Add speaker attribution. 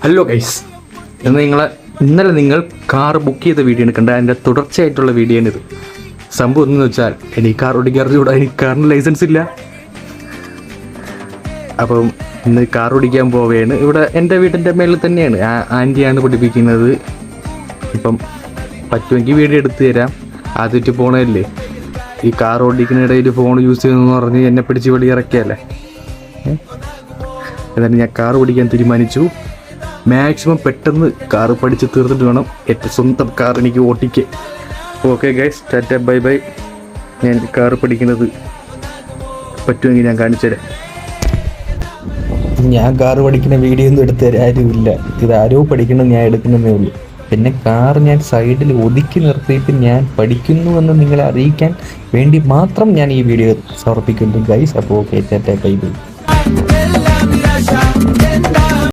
Speaker 1: Hello guys, ഇന്നലെ നിങ്ങൾ car book ചെയ്ത വീഡിയോ ആണ് കണ്ട. അതിൻ്റെ തുടർച്ചയായിട്ടുള്ള വീഡിയോ ആണിത്. സംഭവം എന്ന് വെച്ചാൽ എനിക്ക് കാർ ഓടിക്കാറിലൂടെ, എനിക്ക് കാറിന് ലൈസൻസ് ഇല്ല. അപ്പം ഇന്ന് കാർ ഓടിക്കാൻ പോവുകയാണ്. ഇവിടെ എൻ്റെ വീട്ടിൻ്റെ മേളിൽ തന്നെയാണ്, ആൻറ്റിയാണ് പഠിപ്പിക്കുന്നത്. ഇപ്പം പറ്റുമെങ്കിൽ വീഡിയോ എടുത്തു തരാം. ആദ്യമായിട്ട് പോണതല്ലേ, ഈ കാർ ഓടിക്കുന്നിടയിൽ ഫോൺ യൂസ് ചെയ്യുന്നതെന്ന് പറഞ്ഞ് എന്നെ പിടിച്ച് വെളിയിറക്കിയല്ലേ. എന്നിട്ട് ഞാൻ കാർ ഓടിക്കാൻ തീരുമാനിച്ചു. മാക്സിമം പെട്ടെന്ന് കാർ പഠിച്ച് തീർന്നിട്ട് വേണം എൻ്റെ സ്വന്തം കാർ എനിക്ക് ഓട്ടിക്കാൻ. Okay guys, tata bye bye. ഞാൻ കാർ പഠിക്കുന്നത് പറ്റുമെങ്കിൽ ഞാൻ കാണിച്ചു തരാം. ഞാൻ കാർ പഠിക്കുന്ന വീഡിയോ ഒന്നും എടുത്ത് തരാരുമില്ല. ഇത് ആരോ പഠിക്കണം, ഞാൻ എടുക്കുന്നതേ ഉള്ളൂ. പിന്നെ കാർ ഞാൻ സൈഡിൽ ഒതുക്കി നിർത്തിയിട്ട് ഞാൻ പഠിക്കുന്നുവെന്ന് നിങ്ങളെ അറിയിക്കാൻ വേണ്ടി മാത്രം ഞാൻ ഈ വീഡിയോ സമർപ്പിക്കുന്നു ഗൈസ്. അപ്പോൾ ഓക്കെ, ടാറ്റ ബൈ ബൈ.